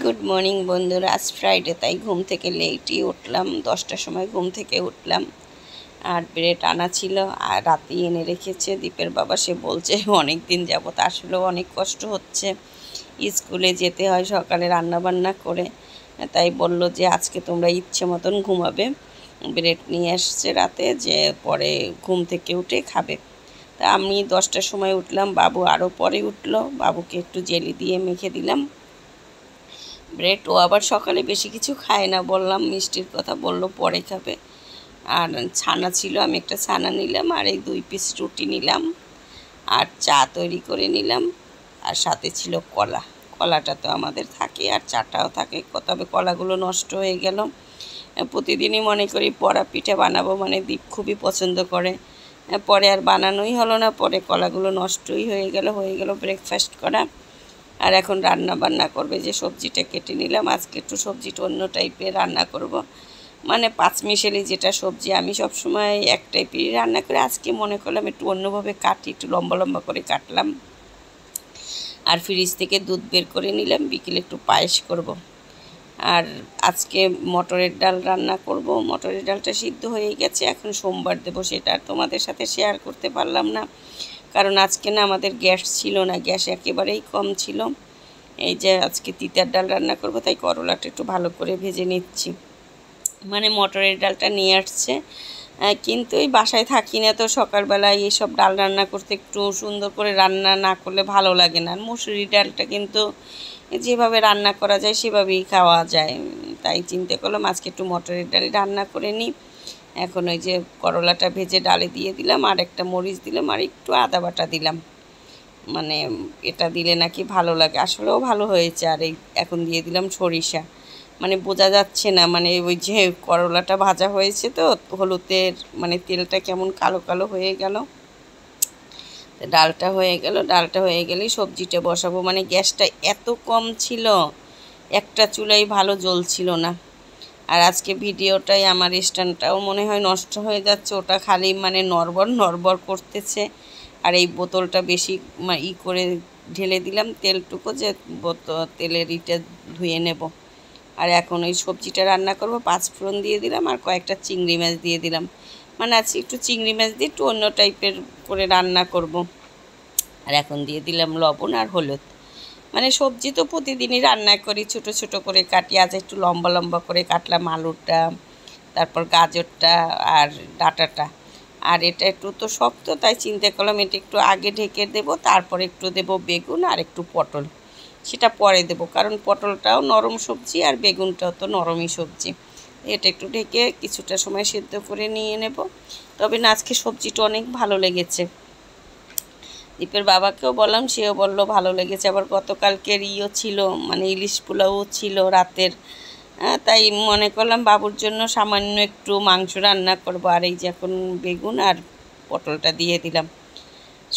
Good morning বন্ধুরা। আজ Friday, তাই ঘুম থেকে লেটই উঠলাম। 10টার সময় ঘুম থেকে উঠলাম। আর ব্রেড আনা ছিল আর রাতেই এনে রেখেছে দীপের বাবা। সে বলছে অনেক দিন যাবত আসলেও অনেক কষ্ট হচ্ছে, স্কুলে যেতে হয় সকালে রান্নাবান্না করে, তাই বলল যে আজকে তোমরা ইচ্ছে মতন ঘুমাবে। ব্রেড নিয়ে আসছে রাতে, যে পরে ঘুম থেকে উঠে খাবে। তা আমি 10টার সময় উঠলাম, বাবু আরও পরে উঠলো। বাবুকে একটু জেলি দিয়ে মেখে দিলাম ব্রেড। ও আবার সকালে বেশি কিছু খায় না, বললাম মিষ্টির কথা, বললো পরে খাবে। আর ছানা ছিল, আমি একটা ছানা নিলাম আর এই 2 পিস রুটি নিলাম আর চা তৈরি করে নিলাম। আর সাথে ছিল কলা। কলাটা তো আমাদের থাকে আর চাটাও থাকে, তবে কলাগুলো নষ্ট হয়ে গেল। প্রতিদিনই মনে করি পড়া পিঠা বানাবো, মানে দীপ খুবই পছন্দ করে, পরে আর বানানোই হলো না। পরে কলাগুলো নষ্টই হয়ে গেল ব্রেকফাস্ট করা। আর এখন রান্না বান্না করবে, যে সবজিটা কেটে নিলাম। আজকে একটু সবজিটা অন্য টাইপের রান্না করব, মানে পাঁচমিশালি যেটা সবজি আমি সবসময় এক টাইপেরই রান্না করি। আজকে মনে করলাম একটু অন্যভাবে কাটি, একটু লম্বা লম্বা করে কাটলাম। আর ফ্রিজ থেকে দুধ বের করে নিলাম, বিকেলে একটু পায়েস করব। আর আজকে মটরের ডাল রান্না করব। মটরের ডালটা সিদ্ধ হয়ে গেছে, এখন সোমবার দেবো, সেটা আর তোমাদের সাথে শেয়ার করতে পারলাম না, কারণ আজকে না আমাদের গ্যাস ছিল না, গ্যাস একেবারেই কম ছিল। এই যে আজকে তিতার ডাল রান্না করব, তাই করলাটা একটু ভালো করে ভেজে নিচ্ছি। মানে মটরের ডালটা নিয়ে আসছে, কিন্তু এই বাসায় থাকি না তো, সকালবেলায় এইসব ডাল রান্না করতে একটু সুন্দর করে রান্না না করলে ভালো লাগে না। আর মুসুরি ডালটা কিন্তু যেভাবে রান্না করা যায় সেভাবেই খাওয়া যায়, তাই চিন্তা করলাম আজকে একটু মটরের ডাল রান্না করে নিই। এখন ওই যে করলাটা ভেজে ডালে দিয়ে দিলাম, আর একটা মরিচ দিলাম আর একটু আদা বাটা দিলাম, মানে এটা দিলে নাকি ভালো লাগে, আসলেও ভালো হয়েছে। আর এই এখন দিয়ে দিলাম সরিষা, মানে বোঝা যাচ্ছে না, মানে ওই যে করলাটা ভাজা হয়েছে তো হলুদের, মানে তেলটা কেমন কালো কালো হয়ে গেল। ডালটা হয়ে গেলেই সবজিটা বসাবো। মানে গ্যাসটা এত কম ছিল, একটা চুলাই ভালো জ্বলছিল না। আর আজকে ভিডিওটাই আমার স্ট্যান্ডটাও মনে হয় নষ্ট হয়ে যাচ্ছে, ওটা খালি মানে নড়বড় করতেছে। আর এই বোতলটা বেশি করে ঢেলে দিলাম তেলটুকু, যে তেলের ইটা ধুয়ে নেব। আর এখন ওই সবজিটা রান্না করব, 5 ফোড়ন দিয়ে দিলাম আর কয়েকটা চিংড়ি মাছ দিয়ে দিলাম। মানে আজকে একটু চিংড়ি মাছ দিয়ে একটু অন্য টাইপের করে রান্না করব। আর এখন দিয়ে দিলাম লবণ আর হলুদ। মানে সবজি তো প্রতিদিনই রান্না করি, ছোট ছোট করে কাটি, আজ একটু লম্বা লম্বা করে কাটলাম আলুটা, তারপর গাজরটা আর ডাঁটাটা। আর এটা একটু তো শক্ত, তাই চিন্তা করলাম এটা একটু আগে ঢেকে দেব, তারপর একটু দেব বেগুন আর একটু পটল, সেটা পরে দেব, কারণ পটলটাও নরম সবজি আর বেগুনটাও তো নরমই সবজি। এটা একটু ঢেকে কিছুটা সময় সিদ্ধ করে নিয়ে নেব। তবে না আজকে সবজিটা অনেক ভালো লেগেছে। দীপের বাবাকেও বললাম, সেও বলল ভালো লেগেছে। আবার গতকালকের ছিল, মানে ইলিশ পোলাও ছিল রাতের, তাই মনে করলাম বাবুর জন্য সামান্য একটু মাংস রান্না করব। আর এই যে এখন বেগুন আর পটলটা দিয়ে দিলাম।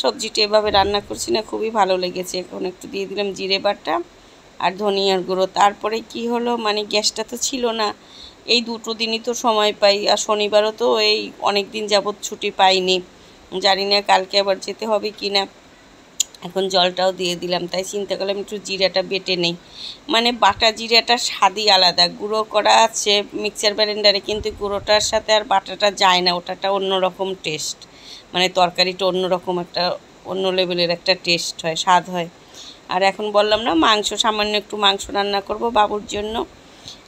সবজিটা এভাবে রান্না করছি না, খুবই ভালো লেগেছে। এখন একটু দিয়ে দিলাম জিরে বাটা আর ধনিয়ার গুঁড়ো। তারপরে কি হলো, মানে গ্যাসটা তো ছিল না, এই 2 দিনই তো সময় পাই, আর শনিবারও তো এই অনেক দিন যাবৎ ছুটি পাইনি, জানি না কালকে আবার যেতে হবে কি না। এখন জলটাও দিয়ে দিলাম, তাই চিন্তা করলাম একটু জিরাটা বেটে নেই। মানে বাটা জিরাটা স্বাদই আলাদা, গুঁড়ো করা আছে মিক্সার গ্রাইন্ডারে, কিন্তু গুঁড়োটার সাথে আর বাটাটা যায় না, ওটাটা অন্যরকম টেস্ট, মানে তরকারিটা অন্যরকম একটা অন্য লেভেলের একটা টেস্ট হয়, স্বাদ হয়। আর এখন বললাম না সামান্য একটু মাংস রান্না করব বাবুর জন্য।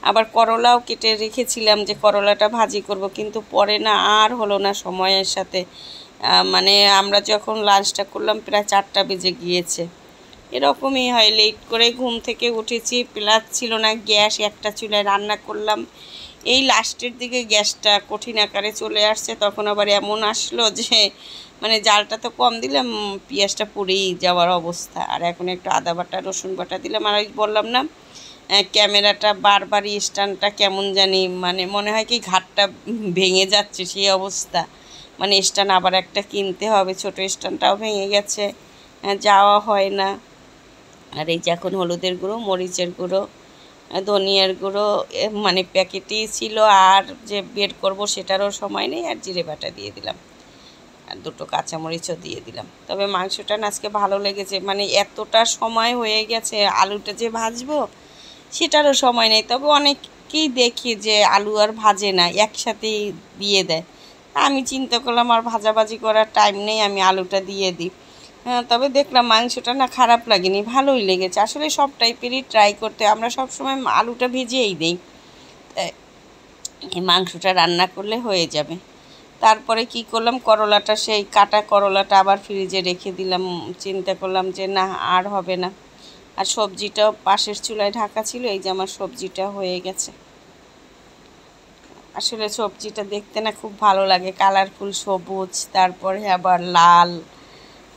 আবার করলাও কেটে রেখেছিলাম যে করলাটা ভাজি করব, কিন্তু পরে না আর হলো না সময়ের সাথে। মানে আমরা যখন লাঞ্চটা করলাম প্রায় 4টা বেজে গিয়েছে। এরকমই হয়, লেট করে ঘুম থেকে উঠেছি, প্লাস ছিল না গ্যাস, একটা চুলায় রান্না করলাম। এই লাস্টের দিকে গ্যাসটা কঠিন আকারে চলে আসছে, তখন আবার এমন আসলো যে মানে জালটা তো কম দিলাম, পেঁয়াজটা পুড়েই যাওয়ার অবস্থা। আর এখন একটু আদা বাটা রসুন বাটা দিলাম। আর বললাম না ক্যামেরাটা বারবারই স্ট্যান্ডটা কেমন জানি, মানে মনে হয় কি ঘাটটা ভেঙে যাচ্ছে সেই অবস্থা। মানে স্ট্যান্ড আবার একটা কিনতে হবে, ছোটো স্ট্যান্ডটাও ভেঙে গেছে, যাওয়া হয় না। আর এই যে এখন হলুদের গুঁড়ো, মরিচের গুঁড়ো, ধনিয়ার গুঁড়ো মানে প্যাকেটই ছিল, আর যে বের করব সেটারও সময় নেই। আর জিরে বাটা দিয়ে দিলাম আর 2টো কাঁচামরিচও দিয়ে দিলাম। তবে মাংসটা আজকে ভালো লেগেছে, মানে এতটা সময় হয়ে গেছে, আলুটা যে ভাজবো সেটারও সময় নেই। তবে অনেককেই দেখি যে আলু আর ভাজে না, একসাথেই দিয়ে দেয়। আমি চিন্তা করলাম আর ভাজাভাজি করার টাইম নেই, আমি আলুটা দিয়ে দিই। তবে দেখলাম মাংসটা না খারাপ লাগেনি, ভালোই লেগেছে। আসলে সব টাইপেরই ট্রাই করতে, আমরা সব সময় আলুটা ভেজেই দিই, এই মাংসটা রান্না করলে হয়ে যাবে। তারপরে কি করলাম, করলাটা, সেই কাটা করলাটা আবার ফ্রিজে রেখে দিলাম। চিন্তা করলাম যে না, আর হবে না। আর সবজিটাও পাশের চুলায় ঢাকা ছিল, এই যে আমার সবজিটা হয়ে গেছে। আসলে সবজিটা দেখতে না খুব ভালো লাগে, কালারফুল সবুজ, তারপরে আবার লাল।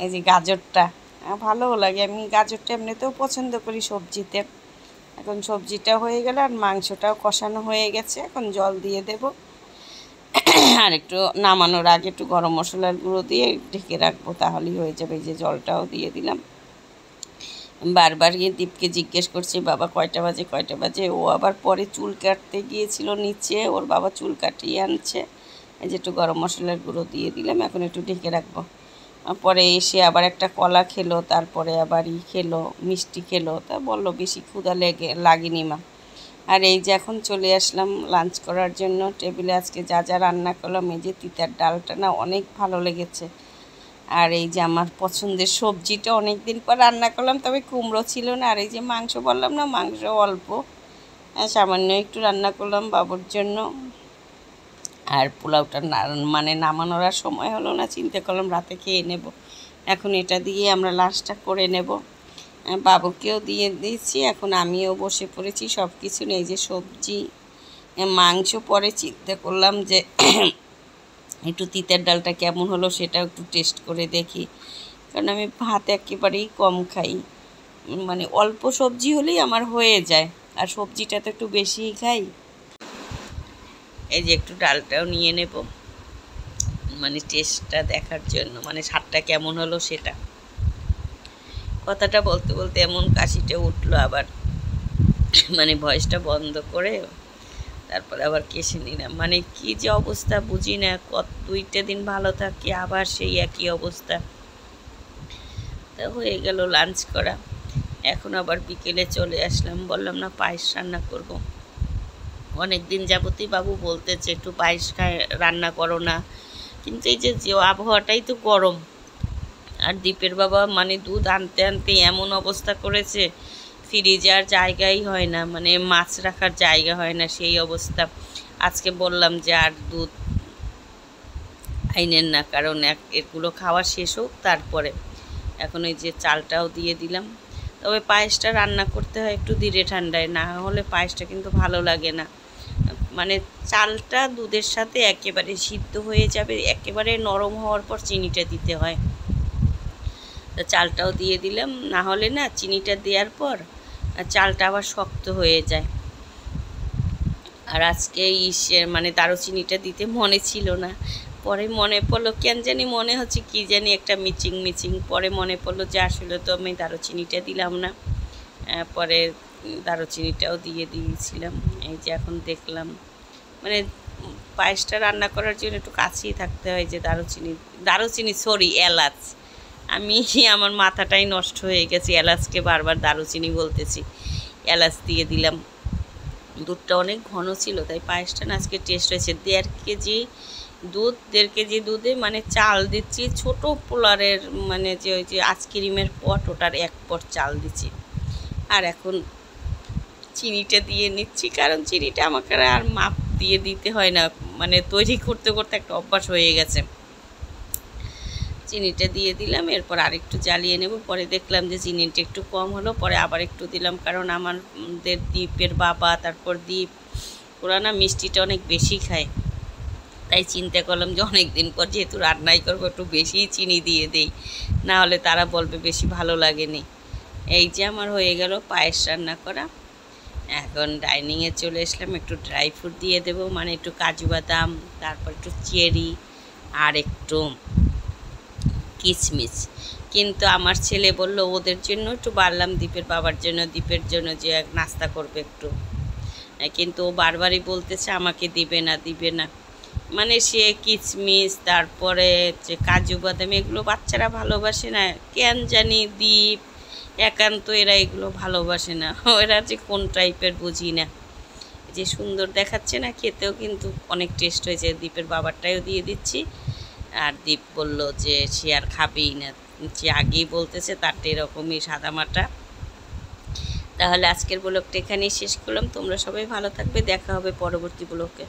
এই যে গাজরটা ভালোও লাগে, আমি গাজরটা এমনিতেও পছন্দ করি সবজিতে। এখন সবজিটা হয়ে গেল আর মাংসটাও কষানো হয়ে গেছে, এখন জল দিয়ে দেব। আর একটু নামানোর আগে একটু গরম মশলার গুঁড়ো দিয়ে ঢেকে রাখবো, তাহলেই হয়ে যাবে। এই যে জলটাও দিয়ে দিলাম। বারবার গিয়ে দীপকে জিজ্ঞেস করছি, বাবা কয়টা বাজে। ও আবার পরে চুল কাটতে গিয়েছিল নিচে, ওর বাবা চুল কাটিয়ে আনছে। এই যে একটু গরম মশলার গুঁড়ো দিয়ে দিলাম, এখন একটু ঢেকে রাখবো। পরে এসে আবার একটা কলা খেলো, তারপরে আবার খেলো, মিষ্টি খেলো। তা বললো বেশি ক্ষুধা লাগেনি মা। আর এই যে এখন চলে আসলাম লাঞ্চ করার জন্য। টেবিলে আজকে যা যা রান্না করলাম, এই যে তিতার ডালটা না অনেক ভালো লেগেছে। আর এই যে আমার পছন্দের সবজিটা অনেক দিন পর রান্না করলাম, তবে কুমড়ো ছিল না। আর এই যে মাংস বললাম না, মাংস অল্প, সামান্য একটু রান্না করলাম বাবুর জন্য। আর পোলাওটা মানে নামানোর আর সময় হলো না, চিন্তা করলাম রাতে খেয়ে নেব। এখন এটা দিয়ে আমরা লাঞ্চটা করে নেব। বাবুকেও দিয়ে দিয়েছি, এখন আমিও বসে পড়েছি। সব কিছু নেই, যে সবজি মাংস, পরে চিন্তা করলাম যে একটু তিতের ডালটা কেমন হলো সেটাও একটু টেস্ট করে দেখি, কারণ আমি ভাত একেবারেই কম খাই। মানে অল্প সবজি হলেই আমার হয়ে যায়, আর সবজিটা তো একটু বেশিই খাই। এই যে একটু ডালটাও নিয়ে নেব, মানে টেস্টটা দেখার জন্য, মানে স্বাদটা কেমন হলো সেটা। কথাটা বলতে বলতে এমন কাশিটা উঠলো, আবার মানে ভয়েসটা বন্ধ করে তারপরে আবার কেসে নিলাম। মানে কি যে অবস্থা বুঝি না, দুইটা দিন ভালো থাকি, আবার সেই একই অবস্থা। তা হয়ে গেল লাঞ্চ করা। এখন আবার বিকেলে চলে আসলাম, বললাম না পায়েস রান্না করব। অনেক দিন যাবতই বাবু বলতেছে একটু পায়েস রান্না করো না, কিন্তু এই যে আবহাওয়াটাই তো গরম। আর দীপের বাবা মানে দুধ আনতে আনতে এমন অবস্থা করেছে, ফ্রিজে আর জায়গাই হয় না, মানে মাছ রাখার জায়গা হয় না, সেই অবস্থা। আজকে বললাম যে আর দুধ আইনেন না, কারণ এগুলো খাওয়া শেষ হোক তারপরে। এখন এই যে চালটাও দিয়ে দিলাম। তবে পায়েসটা রান্না করতে হয় একটু ধীরে ঠান্ডায়, না হলে পায়েসটা কিন্তু ভালো লাগে না। মানে চালটা দুধের সাথে একেবারে সিদ্ধ হয়ে যাবে, একেবারে নরম হওয়ার পর চিনিটা দিতে হয়। তা চালটাও দিয়ে দিলাম, না হলে না চিনিটা দেওয়ার পর চালটা আবার শক্ত হয়ে যায়। আর আজকে মানে দারুচিনিটা দিতে মনে ছিল না, পরে মনে পড়লো, কেন জানি মনে হচ্ছে কি জানি একটা মিচিং। পরে মনে পড়লো যে আসলে তো আমি দারুচিনিটা দিলাম না, পরে দারুচিনিটাও দিয়ে দিয়েছিলাম। এই যে এখন দেখলাম, মানে পায়েসটা রান্না করার জন্য একটু কাছেই থাকতে হয়। যে দারুচিনি সরি এলাচ, আমি আমার মাথাটাই নষ্ট হয়ে গেছে, এলাচকে বারবার দারুচিনি বলতেছি। এলাচ দিয়ে দিলাম। দুধটা অনেক ঘন ছিল, তাই পায়েসটা না আজকে টেস্ট হয়েছে। 1.5 কেজি দুধে মানে চাল দিচ্ছি ছোট পোলারের, মানে যে ওই যে আইসক্রিমের পট, ওটার 1 পট চাল দিচ্ছি। আর এখন চিনিটা দিয়ে নিচ্ছি, কারণ চিনিটা আমাকে আর মাপ দিয়ে দিতে হয় না, মানে তৈরি করতে করতে একটা অভ্যাস হয়ে গেছে। চিনিটা দিয়ে দিলাম, এরপর আরেকটু জ্বালিয়ে নেব। পরে দেখলাম যে চিনিটা একটু কম হলো, পরে আবার একটু দিলাম, কারণ আমাদের দীপের বাবা, তারপর দীপ, ওরা না মিষ্টিটা অনেক বেশি খায়। তাই চিন্তা করলাম যে অনেক দিন পর যেহেতু রান্নাই করবো, একটু বেশিই চিনি দিয়ে দেই, না হলে তারা বলবে বেশি ভালো লাগেনি। এই যে আমার হয়ে গেল পায়েস রান্না করা। এখন ডাইনিংয়ে চলে আসলাম, একটু ড্রাই ফ্রুট দিয়ে দেবো, মানে একটু কাজু বাদাম, তারপর একটু চেরি, আর একটু কিশমিশ। কিন্তু আমার ছেলে বলল ওদের জন্য একটু বাড়লাম, দীপের বাবার জন্য, দীপের জন্য যে নাস্তা করবে একটু, কিন্তু ও বারবারই বলতেছে আমাকে দিবে না। মানে সে কিশমিশ, তারপরে যে কাজু বাদাম, এগুলো বাচ্চারা ভালোবাসে না কেন জানি। দীপ একান্ত এরা এগুলো ভালোবাসে না, এরা যে কোন টাইপের বুঝি না। যে সুন্দর দেখাচ্ছে না, খেতেও কিন্তু অনেক টেস্ট হয়েছে। দীপের বাবারটাও দিয়ে দিচ্ছি। আর দীপ বলল যে সে আর খাবেই না, সে আগেই বলতেছে তারটা এরকমই সাদামাটা। তাহলে আজকের ব্লগটা এখানেই শেষ করলাম। তোমরা সবাই ভালো থাকবে, দেখা হবে পরবর্তী ব্লগে।